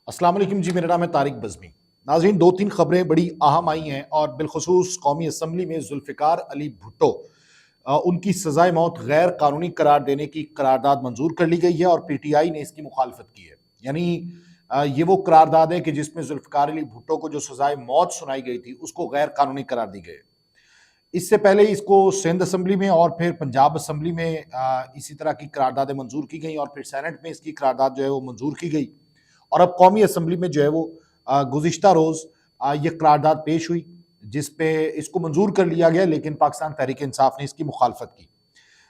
अस्सलाम वालेकुम जी, मेरा नाम है तारिक बज़मी। नाज़रीन, दो तीन खबरें बड़ी अहम आई हैं और बिलखुसूस कौमी असम्बली में जुल्फ़िकार अली भुट्टो उनकी सज़ाए मौत गैर कानूनी करार देने की करारदाद मंजूर कर ली गई है और PTI ने इसकी मुखालफत की है। यानी ये वो करारदाद है कि जिसमें जुल्फ़िकार अली भुट्टो को जो सज़ाए मौत सुनाई गई थी उसको गैर कानूनी करार दी गई। इससे पहले इसको सिंध असम्बली में और फिर पंजाब असम्बली में इसी तरह की करारदादें मंजूर की गई और फिर सेनेट में इसकी करारदाद जो है वो मंजूर की गई और अब कौमी असम्बली में जो है वो गुज़िश्ता रोज़ ये करारदाद पेश हुई जिस पे इसको मंजूर कर लिया गया, लेकिन पाकिस्तान तहरीक इंसाफ ने इसकी मुखालफत की।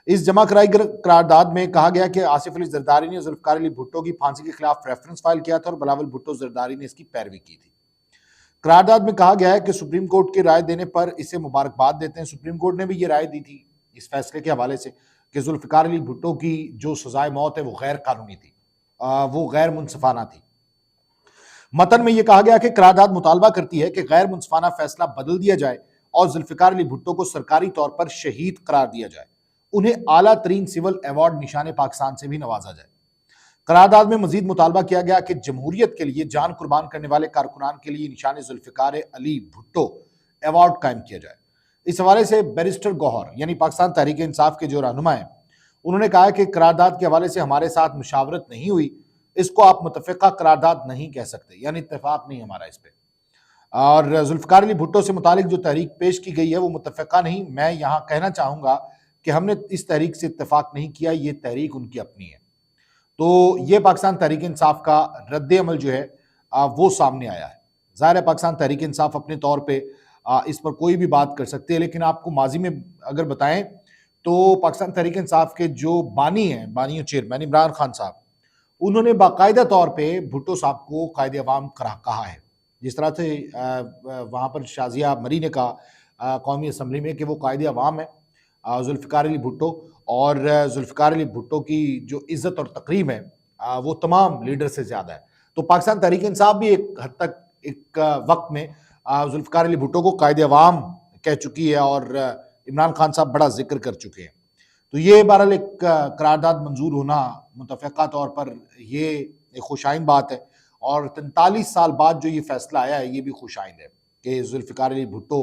इस जमा कराई करारदाद में कहा गया कि आसिफ अली जरदारी ने जुल्फ़िकार अली भुट्टो की फांसी के खिलाफ रेफरेंस फाइल किया था और बिलावल भुट्टो जरदारी ने इसकी पैरवी की थी। करारदाद में कहा गया है कि सुप्रीम कोर्ट की राय देने पर इसे मुबारकबाद देते हैं। सुप्रीम कोर्ट ने भी ये राय दी थी इस फैसले के हवाले से कि जुल्फ़िकार अली भुट्टो की जो सजाए मौत है वो गैर कानूनी थी, वो गैर मुनसिफाना थी। मतन में यह कहा गया कि करारदाद मुतालबा करती है कि गैर मुनसिफाना फैसला बदल दिया जाए और जुल्फ़िकार अली भुट्टो को सरकारी तौर पर शहीद करार दिया जाए। उन्हें आला तरीन सिविल अवार्ड निशाने पाकिस्तान से भी नवाजा जाए। करारदाद में मजीद मुतालबा किया गया कि जमहूरियत के लिए जान कुर्बान करने वाले कारकुनान के लिए निशान जुल्फ़िकार अली भुट्टो अवार्ड कायम किया जाए। इस हवाले से बैरिस्टर गौहर यानी पाकिस्तान तहरीक इंसाफ के जो रहनुमा हैं, उन्होंने कहा कि करारदाद के हवाले से हमारे साथ मुशावरत नहीं हुई, इसको आप मुतफ़िक़ा करारदाद नहीं कह सकते, यानी इत्तेफाक नहीं हमारा इस पे। और जुल्फ़िकार अली भुट्टो से मुतालिक जो तहरीक पेश की गई है वो मुतफ़िक़ा नहीं, मैं यहाँ कहना चाहूँगा कि हमने इस तहरीक से इत्तेफाक नहीं किया, ये तहरीक उनकी अपनी है। तो ये पाकिस्तान तहरीक इंसाफ का रद्द अमल जो है वो सामने आया है। ज़ाहिर है पाकिस्तान तहरीक इंसाफ अपने तौर पे इस पर कोई भी बात कर सकते हैं, लेकिन आपको माजी में अगर बताएं तो पाकिस्तान तहरीक इंसाफ के जो बानी हैं, बानी और चेयरमैन इमरान खान साहब, उन्होंने बाकायदा तौर पे भुट्टो साहब को कायदे अवाम कहा है। जिस तरह से वहाँ पर शाजिया मरी ने कहा कौमी असम्बली में कि वो कायदे अवाम है जुल्फ़िकार अली भुट्टो, और जुल्फ़िकार अली भुट्टो की जो इज़्ज़त और तकरीम है वो तमाम लीडर से ज़्यादा है। तो पाकिस्तान तहरीक इंसाफ भी एक हद तक एक वक्त में जुल्फ़िकार अली भुट्टो को कायदे अवाम कह चुकी है और इमरान खान साहब बड़ा जिक्र कर चुके हैं। तो ये बहरहाल एक करारदाद मंजूर होना मुतफ़िक़ा तौर पर ये एक खुशाइन बात है और 43 साल बाद जो ये फैसला आया है ये भी खुशाइन है कि जुल्फ़िकार अली भुट्टो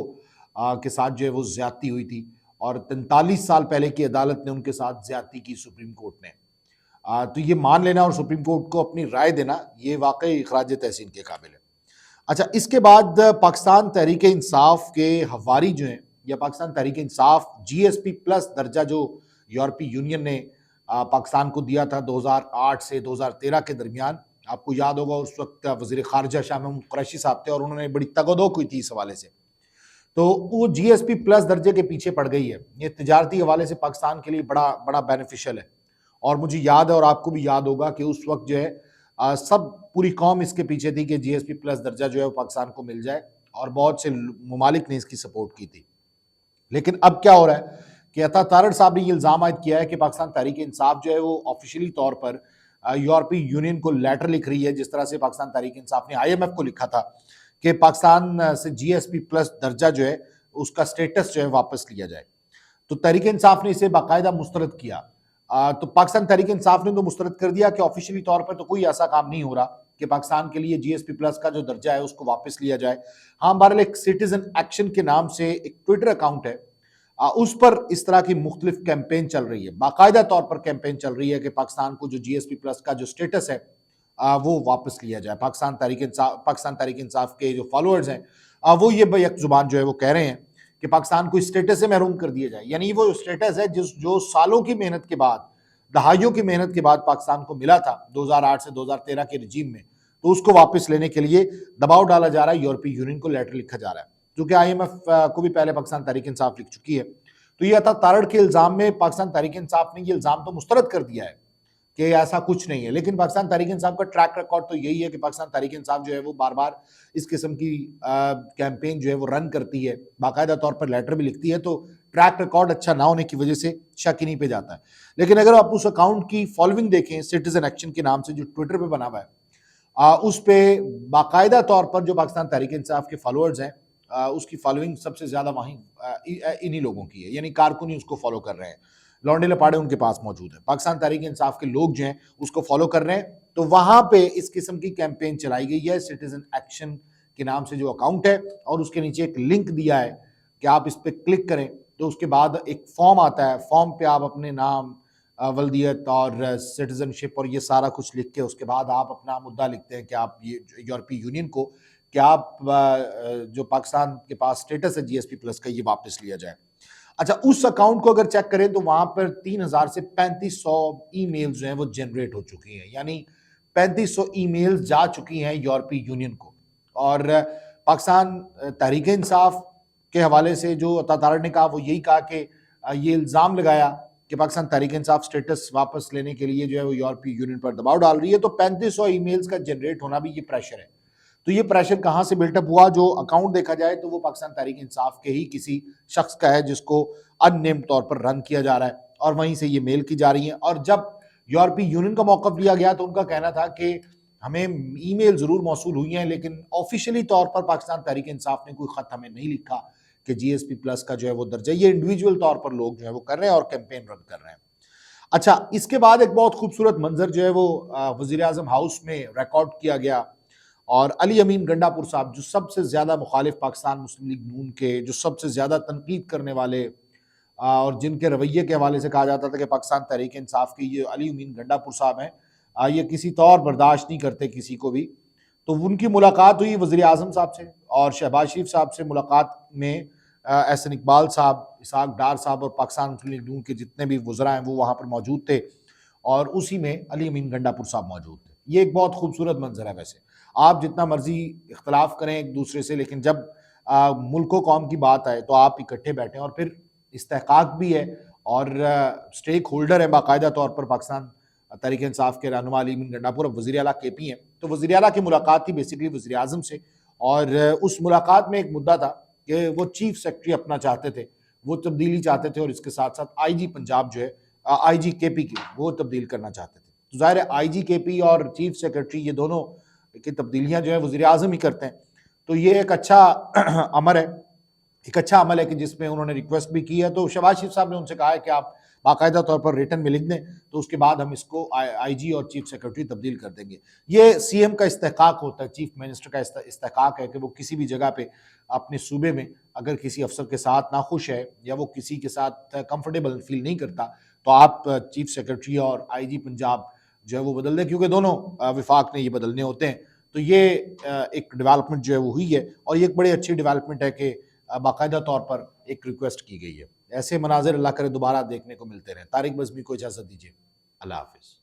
के साथ जो है वो ज़्यादती हुई थी और 43 साल पहले की अदालत ने उनके साथ ज़्यादती की सुप्रीम कोर्ट ने। तो ये मान लेना और सुप्रीम कोर्ट को अपनी राय देना ये वाकई इखराज तहसीन के काबिल है। अच्छा, इसके बाद पाकिस्तान तहरीक इंसाफ के हवारी जो हैं या पाकिस्तान तहरीक इंसाफ GSP प्लस दर्जा जो यूरोपीय यूनियन ने पाकिस्तान को दिया था 2008 से 2013 के दरमियान, आपको याद होगा उस वक्त वज़ीर ख़ारिजा शाह महमूद कुरैशी साहब थे और उन्होंने बड़ी तगदोक हुई थी इस हवाले से। तो वो GSP प्लस दर्जे के पीछे पड़ गई है। ये तिजारती हवाले से पाकिस्तान के लिए बड़ा बड़ा बेनिफिशियल है और मुझे याद है और आपको भी याद होगा कि उस वक्त जो है सब पूरी कौम इसके पीछे थी कि GSP प्लस दर्जा जो है वो पाकिस्तान को मिल जाए और बहुत से ममालिक ने इसकी सपोर्ट की थी। लेकिन अब क्या हो रहा है कि अता तारड़ साहब ने ये इल्ज़ाम आयद किया है कि पाकिस्तान तहरीक इंसाफ जो है वो ऑफिशियली तौर पर यूरोपीय यूनियन को लेटर लिख रही है, जिस तरह से पाकिस्तान तहरीक इंसाफ ने IMF को लिखा था कि पाकिस्तान से GSP प्लस दर्जा जो है उसका स्टेटस जो है वापस लिया जाए। तो तहरीक इंसाफ ने इसे बाकायदा मुस्तरद किया। तो पाकिस्तान तहरीक इंसाफ ने तो मुस्तरद कर दिया कि ऑफिशियली तौर पर तो कोई ऐसा काम नहीं हो रहा कि पाकिस्तान के लिए GSP प्लस का जो दर्जा है उसको वापस लिया जाए। हाँ, बहरहाल एक सिटीजन एक्शन के नाम से एक ट्विटर अकाउंट है, उस पर इस तरह की मुख्तलिफ कैंपेन चल रही है, बाकायदा तौर पर कैंपेन चल रही है कि पाकिस्तान को जो GSP प्लस का जो स्टेटस है वो वापस लिया जाए। पाकिस्तान तहरीक इंसाफ के जो फॉलोअर्स हैं वो ये बेयक जुबान जो है वो कह रहे हैं कि पाकिस्तान को स्टेटस से महरूम कर दिया जाए। यानी वो स्टेटस है जो सालों की मेहनत के बाद, दहाइयों की मेहनत के बाद पाकिस्तान को मिला था 2008 से 2013 के रिजीम में, तो उसको वापस लेने के लिए दबाव डाला जा रहा है, यूरोपीय यूनियन को लेटर लिखा जा रहा है, क्योंकि IMF को भी पहले पाकिस्तान तहरीक इंसाफ लिख चुकी है। तो ये अता तारड़ के इल्ज़ाम में पाकिस्तान तहरीक इंसाफ ने ये इल्ज़ाम तो मुस्तरद कर दिया है कि ऐसा कुछ नहीं है, लेकिन पाकिस्तान तहरीक इंसाफ का ट्रैक रिकॉर्ड तो यही है कि पाकिस्तान तहरीक इंसाफ जो है वो बार बार इस किस्म की कैंपेन जो है वो रन करती है, बाकायदा तौर पर लेटर भी लिखती है, तो ट्रैक रिकॉर्ड अच्छा ना होने की वजह से शक ही नहीं पे जाता है। लेकिन अगर आप उस अकाउंट की फॉलोइंग देखें, सिटीजन एक्शन के नाम से जो ट्विटर पर बना हुआ है, उस पर बाकायदा तौर पर जो पाकिस्तान तहरीक इंसाफ के फॉलोअर्स हैं उसकी फॉलोइंग सबसे ज़्यादा वहीं इन्हीं लोगों की है, यानी कारकुन ही उसको फॉलो कर रहे हैं, लौंडे लपाड़े उनके पास मौजूद है। पाकिस्तान तहरीक इंसाफ के लोग जो हैं उसको फॉलो कर रहे हैं تو وہاں پہ اس قسم کی کیمپین چلائی گئی ہے سٹیزن ایکشن کے نام سے جو اکاؤنٹ ہے، اور اس کے نیچے ایک لنک دیا ہے کہ آپ اس پہ کلک کریں تو اس کے بعد ایک فارم آتا ہے، فارم پہ آپ اپنے نام، ولدیت اور سٹیزن شپ اور یہ سارا کچھ لکھ کے اس کے بعد آپ اپنا مدعا لکھتے ہیں کہ آپ یہ یورپی یونین کو کہ آپ جو پاکستان کے پاس سٹیٹس ہے GSP+ کا یہ واپس لیا جائے۔ اچھا، اس اکاؤنٹ کو اگر چیک کریں تو وہاں پر 3000 سے 3500 ای میل جو ہیں وہ جنریٹ ہو چکی ہیں، یعنی 3500 ای میل جا چکی ہیں یورپی یونین کو۔ اور پاکستان تحریک انصاف کے حوالے سے جو عطا طارق نے کہا وہ یہی کہا کہ یہ الزام لگایا کہ پاکستان تحریک انصاف سٹیٹس واپس لینے کے لیے جو ہے وہ یورپی یونین پر دباؤ ڈال رہی ہے، تو 3500 ای میلز کا جنریٹ ہونا بھی یہ پریشر ہے۔ تو یہ پریشر کہاں سے بلٹ اپ ہوا؟ جو اکاؤنٹ دیکھا جائے تو وہ پاکستان تحریک انصاف کے ہی کسی شخص کا ہے جس کو ان نیم طور پر رن کیا جا رہا ہے، اور وہیں سے یہ میل کی جا رہی ہیں۔ اور جب یورپی یونین کا موقف لیا گیا تو ان کا کہنا تھا کہ ہمیں ای میل ضرور موصول ہوئی ہیں لیکن آفیشلی طور پر پاکستان تحریک انصاف نے کوئی خط ہمیں نہیں لکھا کہ GSP+ کا جو ہے وہ درجہ، یہ انڈیویجول طور پر لوگ جو ہے وہ کر رہے ہیں اور کیمپین رن کر رہے ہیں۔ اچھا، اس کے بعد ایک بہت خوبصورت منظر جو ہے وہ وزیر اعظم ہاؤس میں ریکارڈ کیا گیا، اور علی امین گنڈا پور صاحب جو سب سے زیادہ مخالف پاکستان مسلم لیگ نون کے، جو سب سے زیادہ تنقید کرنے والے اور جن کے رویے کے حوالے سے کہا جاتا تھا کہ پاکستان تحریک انصاف کے یہ علی امین گنڈا پور صاحب ہیں، یہ کسی طور برداشت نہیں کرتے کسی کو بھی۔ تو ان کی ملاقات ہوئی وزیر اعظم صاحب سے، اور شہباز شریف صاحب سے ملاقات میں احسن اقبال صاحب، اسحاق ڈار صاحب اور پاکستان مسلم لیگ نون کے جتنے بھی وزراء ہیں وہ وہاں پر موجود تھے، اور اسی میں علی امین گنڈا پور صاحب موجود تھے۔ یہ ایک بہت خوبصورت منظر ہے۔ ویسے آپ جتنا مرضی اختلاف کریں ایک دوسرے سے، لیکن جب ملک و قوم کی بات آئے تو آپ اکٹھے بیٹھیں، اور پھر استحقاق بھی ہے اور سٹیک ہولڈر ہے باقاعدہ طور پر پاکستان تحریک انصاف کے رہنما علی امین گنڈا پور، اب وزیر اعلیٰ KP ہیں، تو وزیر اعلیٰ کی ملاقات تھی بیسیکلی وزیر اعظم سے، اور اس ملاقات میں ایک مدعا تھا کہ وہ چیف سیکرٹری اپنا چاہتے تھے، وہ تبدیلی چاہتے تھے، اور اس کے ساتھ ساتھ IG پنجاب جو ہے IG KP کی وہ تبدیل کرنا چاہتے تھے۔ تو ظاہر ہے IG KP اور چیف سیکرٹری یہ دونوں کی تبدیلیاں جو ہیں وزیر اعظم ہی کرتے ہیں، تو یہ ایک اچھا عمل ہے کہ جس میں انہوں نے ریکویسٹ بھی کی ہے۔ تو شہباز شریف صاحب نے ان سے کہا ہے کہ آپ باقاعدہ طور پر ریٹن میں لکھ دیں، تو اس کے بعد ہم اس کو IG اور چیف سیکرٹری تبدیل کر دیں گے۔ یہ CM کا استحقاق ہوتا ہے، چیف منسٹر کا استحقاق ہے کہ وہ کسی بھی جگہ پہ اپنے صوبے میں اگر کسی افسر کے ساتھ ناخوش ہے یا وہ کسی کے ساتھ کمفرٹیبل فیل نہیں کرتا تو آپ چیف سیکرٹری اور IG پنجاب جو ہے وہ بدل دیں، کیونکہ دونوں وفاق نے یہ بدلنے ہوتے ہیں۔ تو یہ ایک ڈیولپمنٹ جو ہے وہ ہوئی ہے، اور یہ ایک بڑی اچھی ڈیولپمنٹ ہے کہ باقاعدہ طور پر ایک ریکویسٹ کی گئی ہے۔ ایسے مناظر اللہ کرے دوبارہ دیکھنے کو ملتے رہیں۔ طارق بزمی کو اجازت دیجیے، اللہ حافظ۔